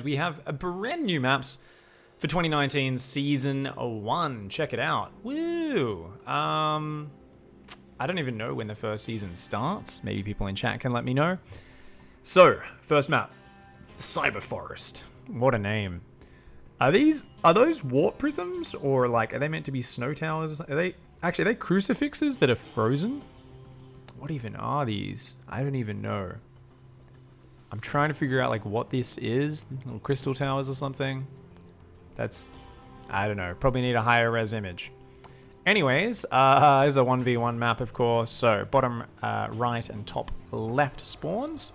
we have a brand new maps for 2019 Season 1. Check it out. Woo! I don't even know when the first season starts. Maybe people in chat can let me know. So, first map. Cyber Forest. What a name. Are those warp prisms? Or like, are they meant to be snow towers? Are they crucifixes that are frozen? What even are these? I don't even know. I'm trying to figure out like what this is. Little crystal towers or something. That's, I don't know. Probably need a higher res image. Anyways, there's a 1v1 map, of course. So bottom right and top left spawns.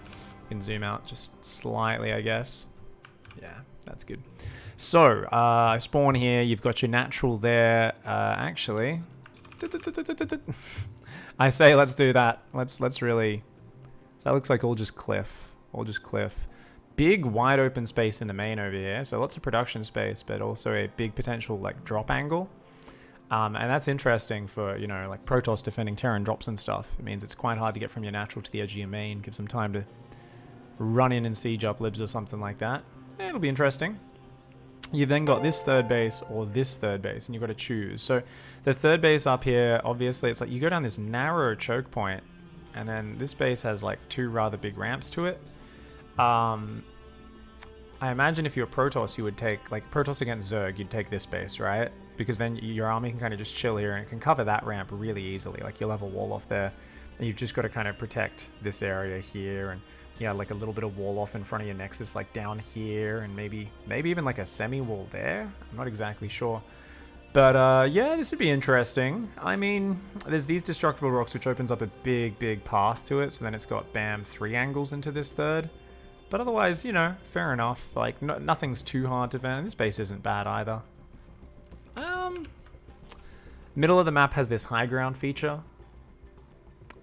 You can zoom out just slightly, I guess. Yeah, that's good. So, spawn here. You've got your natural there. Actually, I say let's do that. Let's really. That looks like all just cliff. All just cliff. Big wide open space in the main over here. So lots of production space, but also a big potential like drop angle. And that's interesting for, you know, like Protoss defending Terran drops and stuff. It means it's quite hard to get from your natural to the edge of your main. Gives them time to run in and siege up libs or something like that. It'll be interesting. You've then got this third base or this third base, and you've got to choose. So the third base up here, obviously, it's like you go down this narrow choke point, and then this base has like two rather big ramps to it. I imagine if you're Protoss, you would take, like Protoss against Zerg, you'd take this base, right? Because then your army can kind of just chill here and it can cover that ramp really easily. Like you'll have a wall off there, and you've just got to kind of protect this area here, and yeah, like a little bit of wall off in front of your nexus, like down here, and maybe even like a semi-wall there. I'm not exactly sure. But yeah, this would be interesting. I mean, there's these destructible rocks, which opens up a big path to it. So then it's got, bam, 3 angles into this third. But otherwise, you know, fair enough. Like, nothing's too hard to defend. This base isn't bad either. Middle of the map has this high ground feature.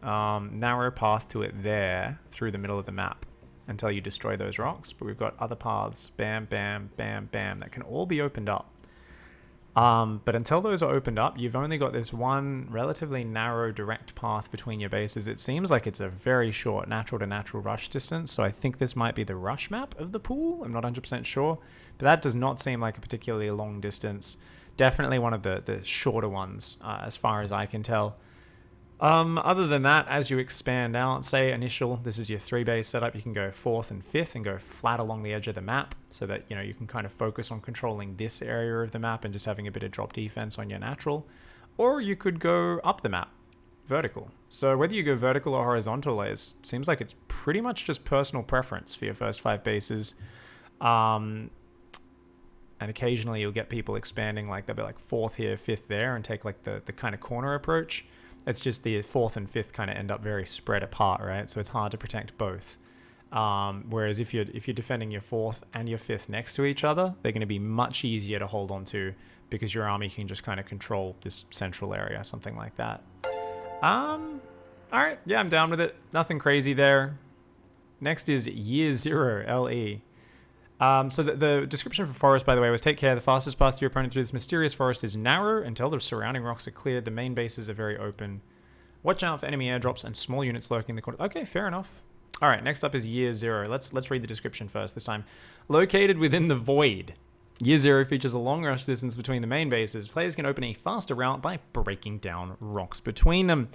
Narrow path to it there through the middle of the map until you destroy those rocks. But we've got other paths, bam, bam, bam, bam, that can all be opened up. But until those are opened up, you've only got this one relatively narrow direct path between your bases. It seems like it's a very short natural to natural rush distance, so I think this might be the rush map of the pool. I'm not 100% sure, but that does not seem like a particularly long distance. Definitely one of the shorter ones, as far as I can tell. Other than that, as you expand out, say initial, this is your 3 base setup, you can go 4th and 5th and go flat along the edge of the map so that, you know, you can kind of focus on controlling this area of the map and just having a bit of drop defense on your natural. Or you could go up the map, vertical. So whether you go vertical or horizontal, it seems like it's pretty much just personal preference for your first 5 bases. And occasionally you'll get people expanding, like they'll be like 4th here, 5th there, and take like the kind of corner approach. It's just the 4th and 5th kind of end up very spread apart, right? So it's hard to protect both. Whereas if you're defending your 4th and your 5th next to each other, they're going to be much easier to hold on to because your army can just kind of control this central area, something like that. All right, yeah, I'm down with it. Nothing crazy there. Next is Year Zero LE. So the description for forest, by the way, was take care. The fastest path to your opponent through this mysterious forest is narrow until the surrounding rocks are cleared. The main bases are very open. Watch out for enemy airdrops and small units lurking in the corner. Okay, fair enough. All right, next up is Year Zero. Let's read the description first this time. Located within the void, Year Zero features a long rush distance between the main bases. Players can open a faster route by breaking down rocks between them.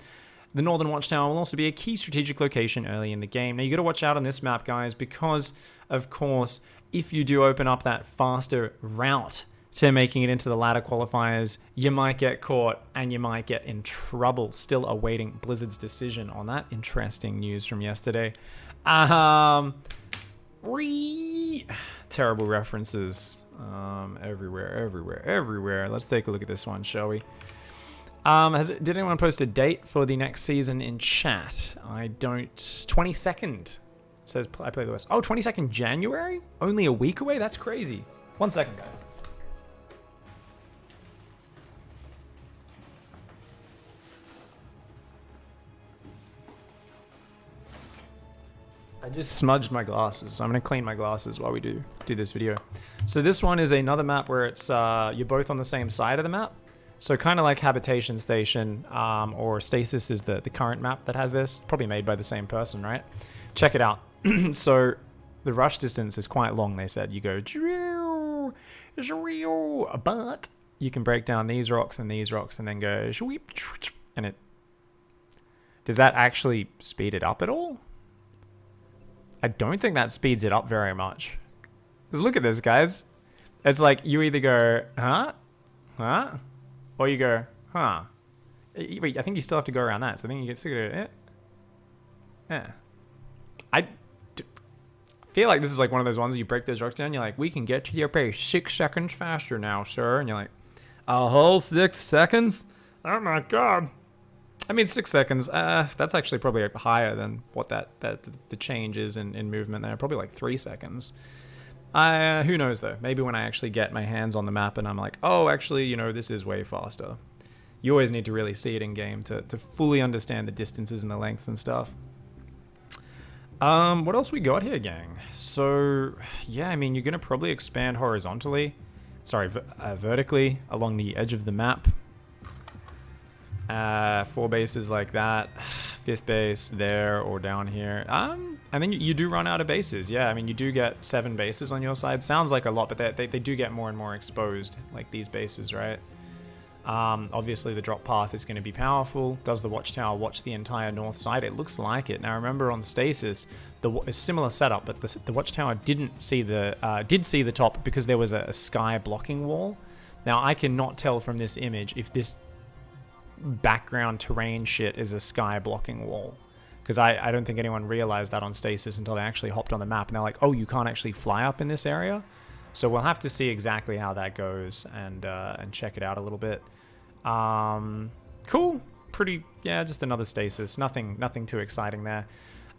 The Northern Watchtower will also be a key strategic location early in the game. Now, you got to watch out on this map, guys, because, of course, if you do open up that faster route to making it into the ladder qualifiers, you might get caught and you might get in trouble. Still awaiting Blizzard's decision on that. Interesting news from yesterday. Terrible references everywhere. Let's take a look at this one, shall we? Did anyone post a date for the next season in chat? I don't. 22nd. Says I play the West. Oh, 22nd January? Only a week away? That's crazy. 1 second, guys. I just smudged my glasses, so I'm going to clean my glasses while we do this video. So this one is another map where it's you're both on the same side of the map. So kind of like Habitation Station or Stasis is the current map that has this. Probably made by the same person, right? Check it out. So The rush distance is quite long, they said. You go, but you can break down these rocks and then go, and it... Does that actually speed it up at all? I don't think that speeds it up very much. Because look at this, guys. It's like you either go, huh? Huh? Or you go, huh? Wait, I think you still have to go around that. So I think you get to go, yeah. I feel like this is like one of those ones that you break those rocks down. You're like, we can get to your base 6 seconds faster now, sir. And you're like, a whole 6 seconds? Oh my God. I mean, 6 seconds, that's actually probably higher than what the change is in movement there. Probably like 3 seconds. Who knows though? Maybe when I actually get my hands on the map and I'm like, oh, actually, you know, this is way faster. You always need to really see it in game to fully understand the distances and the lengths and stuff. What else we got here, gang? So, yeah, I mean, you're going to probably expand horizontally. Sorry, vertically along the edge of the map. 4 bases like that. 5th base there or down here. And then you do run out of bases. Yeah, I mean, you do get 7 bases on your side. Sounds like a lot, but they do get more and more exposed, like these bases, right? Obviously, the drop path is going to be powerful. Does the watchtower watch the entire north side? It looks like it. Now, remember on Stasis, a similar setup, but the watchtower did see the top because there was a sky blocking wall. Now, I cannot tell from this image if this background terrain shit is a sky blocking wall, because I don't think anyone realized that on Stasis until they actually hopped on the map and they're like, oh, you can't actually fly up in this area. So we'll have to see exactly how that goes and check it out a little bit. Cool, pretty, yeah, just another Stasis. Nothing too exciting there.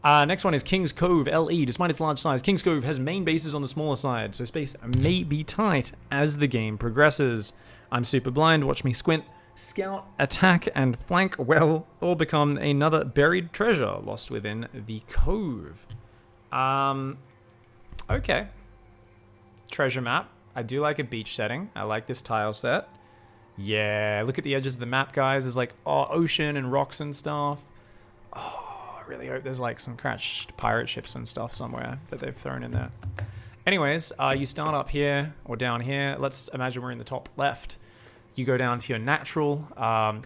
Next one is King's Cove LE. Despite its large size, King's Cove has main bases on the smaller side, so space may be tight as the game progresses. I'm super blind, watch me squint. Scout, attack, and flank well all become another buried treasure lost within the cove. Okay. Treasure map. I do like a beach setting. I like this tile set. Yeah, look at the edges of the map, guys. There's like ocean and rocks and stuff. Oh, I really hope there's like some crashed pirate ships and stuff somewhere that they've thrown in there. Anyways, you start up here or down here. Let's imagine we're in the top left. You go down to your natural.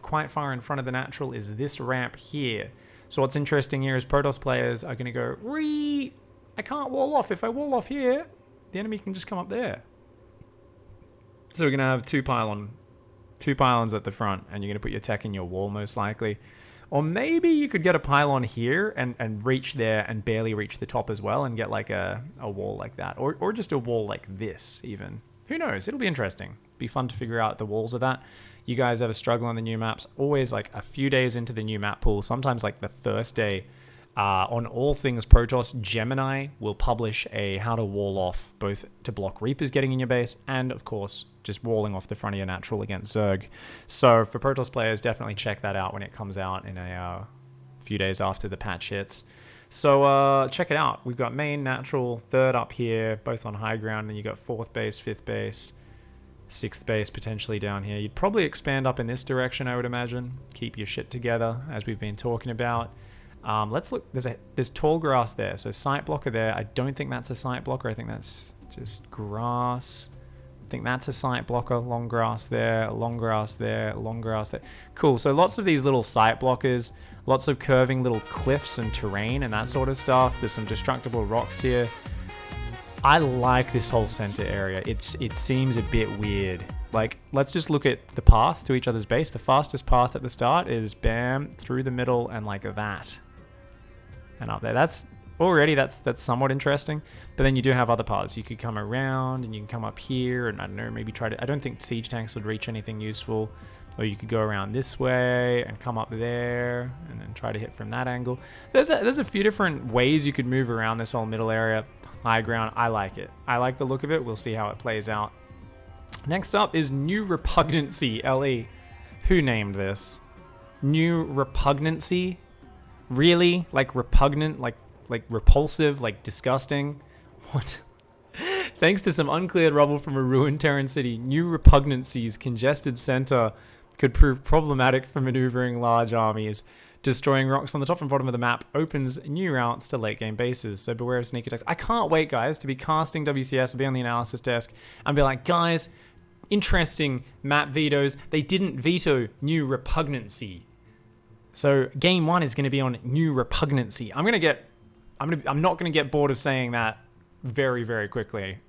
Quite far in front of the natural is this ramp here. So what's interesting here is Protoss players are going to go, I can't wall off. If I wall off here, the enemy can just come up there. So we're going to have two pylons at the front, and you're going to put your tech in your wall most likely. Or maybe you could get a pylon here and reach there and barely reach the top as well and get like a wall like that. Or just a wall like this even. Who knows? It'll be interesting. Be fun to figure out the walls of that. You guys ever struggle on the new maps? Always like a few days into the new map pool, sometimes like the first day, on all things Protoss, Gemini will publish a how to wall off, both to block Reapers getting in your base and of course just walling off the front of your natural against Zerg. So for Protoss players, definitely check that out when it comes out in a few days after the patch hits. So check it out. We've got main, natural, third up here, both on high ground. Then you got 4th base, 5th base, 6th base potentially down here. You'd probably expand up in this direction, I would imagine. Keep your shit together, as we've been talking about. Let's look. There's tall grass there, so sight blocker there. I don't think that's a sight blocker. I think that's just grass. I think that's a sight blocker. Long grass there, long grass there, long grass there. Cool. So lots of these little sight blockers. Lots of curving little cliffs and terrain and that sort of stuff. There's some destructible rocks here. I like this whole center area. It seems a bit weird. Like, let's just look at the path to each other's base. The fastest path at the start is bam, through the middle and like that. And up there. That's somewhat interesting. But then you do have other paths. You could come around and you can come up here and I don't know, maybe try to... I don't think siege tanks would reach anything useful. Or you could go around this way and come up there and then try to hit from that angle. There's a few different ways you could move around this whole middle area. High ground, I like it. I like the look of it. We'll see how it plays out. Next up is New Repugnancy LE. Who named this? New Repugnancy? Really? Like repugnant? Like repulsive? Like disgusting? What? Thanks to some uncleared rubble from a ruined Terran city, New Repugnancy's congested center could prove problematic for maneuvering large armies. Destroying rocks on the top and bottom of the map opens new routes to late game bases, so beware of sneak attacks. I can't wait, guys, to be casting WCS or be on the analysis desk and be like, guys, interesting map vetoes. They didn't veto New Repugnancy. So game 1 is going to be on New Repugnancy. I'm not going to get bored of saying that very, very quickly.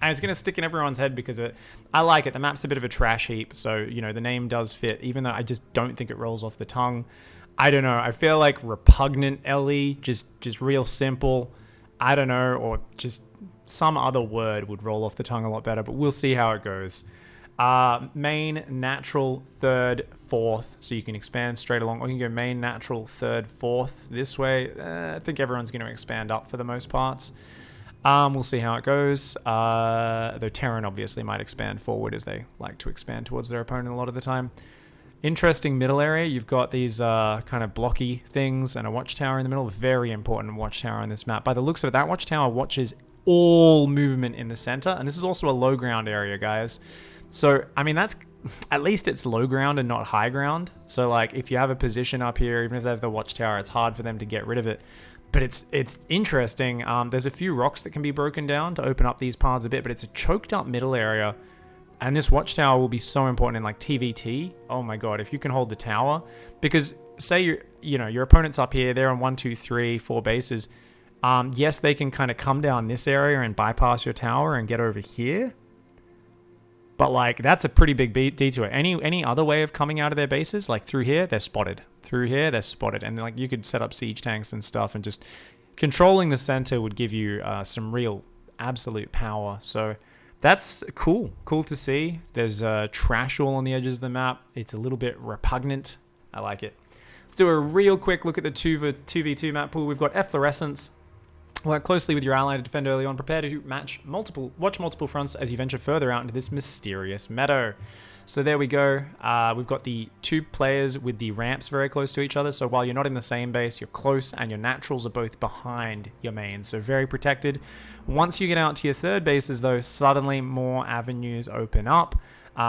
And it's going to stick in everyone's head because I like it. The map's a bit of a trash heap, so, you know, the name does fit, even though I just don't think it rolls off the tongue. I don't know. I feel like Repugnant LE, just real simple. I don't know, or just some other word would roll off the tongue a lot better, but we'll see how it goes. Main, natural, third, fourth, so you can expand straight along, or you can go main, natural, third, fourth this way. I think everyone's going to expand up for the most parts. We'll see how it goes, though Terran obviously might expand forward as they like to expand towards their opponent a lot of the time. Interesting middle area. You've got these kind of blocky things and a watchtower in the middle. Very important watchtower on this map. By the looks of it, that watchtower watches all movement in the center, and this is also a low ground area, guys. So, I mean, that's at least it's low ground and not high ground. So, like, if you have a position up here, even if they have the watchtower, it's hard for them to get rid of it. But it's interesting. There's a few rocks that can be broken down to open up these paths a bit, but it's a choked up middle area. And this watchtower will be so important in like TVT. Oh my god, if you can hold the tower. Because say your opponent's up here, they're on 1, 2, 3, 4 bases. Yes, they can kind of come down this area and bypass your tower and get over here. But like that's a pretty big detour. Any other way of coming out of their bases, like through here, they're spotted. Through here, they're spotted. And like you could set up siege tanks and stuff, and just controlling the center would give you some real absolute power. So that's cool. Cool to see. There's trash all on the edges of the map. It's a little bit repugnant. I like it. Let's do a real quick look at the 2v2 map pool. We've got Efflorescence. Work closely with your ally to defend early on. Prepare to watch multiple fronts as you venture further out into this mysterious meadow. So there we go. We've got the 2 players with the ramps very close to each other. So while you're not in the same base, you're close, and your naturals are both behind your mains. So very protected. Once you get out to your third bases, though, suddenly more avenues open up.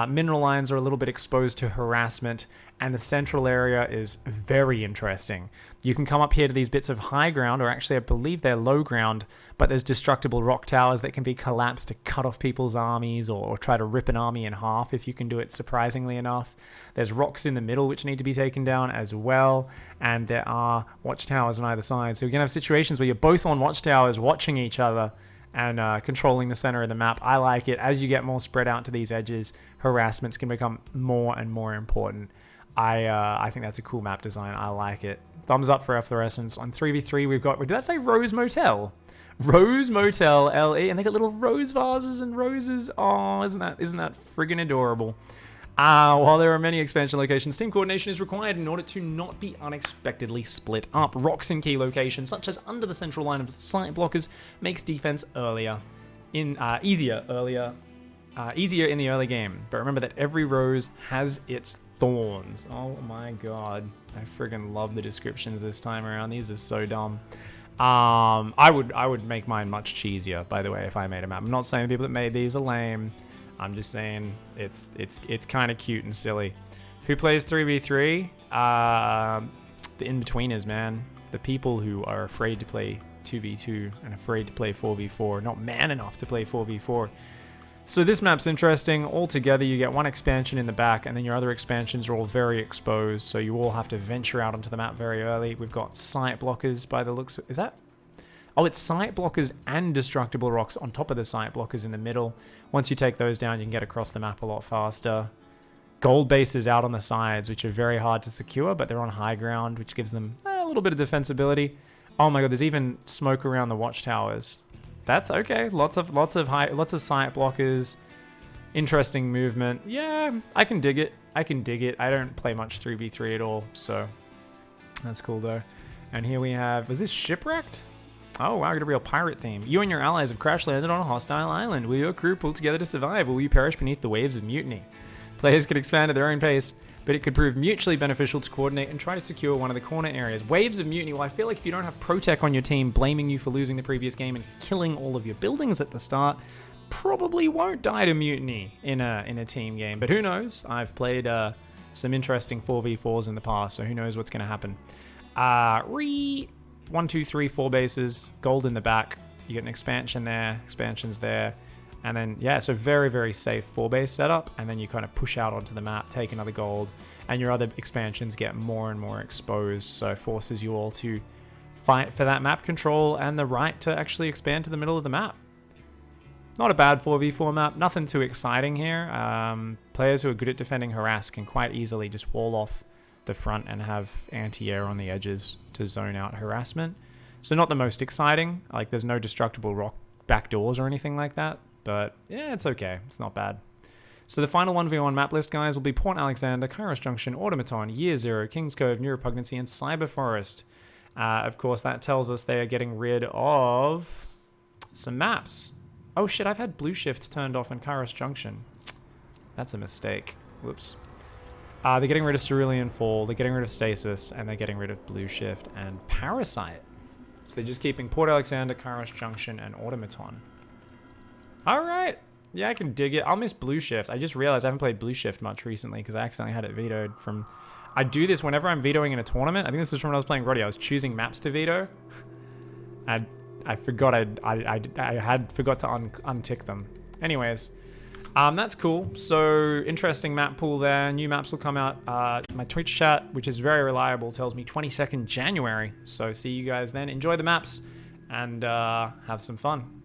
Mineral lines are a little bit exposed to harassment, and the central area is very interesting. You can come up here to these bits of high ground, or actually I believe they're low ground, but there's destructible rock towers that can be collapsed to cut off people's armies or try to rip an army in half if you can do it surprisingly enough. There's rocks in the middle which need to be taken down as well, and there are watchtowers on either side. So you're going to have situations where you're both on watchtowers watching each other and controlling the center of the map. I like it. As you get more spread out to these edges, harassments can become more and more important. I think that's a cool map design. I like it. Thumbs up for Efflorescence. On 3v3, we've got, did I say Rose Motel? Rose Motel LE, and they got little rose vases and roses. Oh, isn't that friggin' adorable? While there are many expansion locations, team coordination is required in order to not be unexpectedly split up. Rocks in key locations, such as under the central line of site blockers, makes defense easier in the early game. But remember that every rose has its thorns. Oh my god, I friggin' love the descriptions this time around. These are so dumb. I would make mine much cheesier, by the way, if I made a map. I'm not saying the people that made these are lame. I'm just saying it's kind of cute and silly. Who plays 3v3? The in-betweeners, man. The people who are afraid to play 2v2 and afraid to play 4v4, not man enough to play 4v4. So this map's interesting. Altogether, you get one expansion in the back, and then your other expansions are all very exposed, so you all have to venture out onto the map very early. We've got site blockers by the looks of... Is that... Oh, it's site blockers and destructible rocks on top of the site blockers in the middle. Once you take those down, you can get across the map a lot faster. Gold bases out on the sides, which are very hard to secure, but they're on high ground, which gives them a little bit of defensibility. Oh my god, there's even smoke around the watchtowers. That's okay. Lots of site blockers. Interesting movement. Yeah, I can dig it. I don't play much 3v3 at all, so that's cool though. And here we have... Was this Shipwrecked? Oh wow, got a real pirate theme. You and your allies have crash landed on a hostile island. Will your crew pull together to survive, or will you perish beneath the waves of mutiny? Players can expand at their own pace, but it could prove mutually beneficial to coordinate and try to secure one of the corner areas. Waves of mutiny. Well, I feel like if you don't have Protec on your team blaming you for losing the previous game and killing all of your buildings at the start, probably won't die to mutiny in a team game. But who knows? I've played some interesting 4v4s in the past, so who knows what's going to happen. 1, 2, 3, 4 bases, gold in the back. You get an expansion there, expansions there. And then, yeah, so very, very safe 4-base setup. And then you kind of push out onto the map, take another gold, and your other expansions get more and more exposed. So it forces you all to fight for that map control and the right to actually expand to the middle of the map. Not a bad 4v4 map, nothing too exciting here. Players who are good at defending harass can quite easily just wall off the front and have anti-air on the edges to zone out harassment. So not the most exciting, like there's no destructible rock backdoors or anything like that, but yeah, it's okay, it's not bad. So the final 1v1 map list, guys, will be Port Alexander, Kairos Junction, Automaton, Year Zero, Kings Cove, New Repugnancy, and Cyber Forest. Of course, that tells us they are getting rid of some maps. Oh shit, I've had Blue Shift turned off in Kairos Junction. That's a mistake. Whoops. They're getting rid of Cerulean Fall, they're getting rid of Stasis, and they're getting rid of Blue Shift and Parasite. So they're just keeping Port Alexander, Kairos Junction, and Automaton. Alright. Yeah, I can dig it. I'll miss Blue Shift. I just realized I haven't played Blue Shift much recently because I accidentally had it vetoed from... I do this whenever I'm vetoing in a tournament. I think this is from when I was playing Roddy. I was choosing maps to veto. And I forgot I had forgot to untick them. Anyways, that's cool. So interesting map pool there. New maps will come out. My Twitch chat, which is very reliable, tells me 22nd January. So see you guys then. Enjoy the maps and have some fun.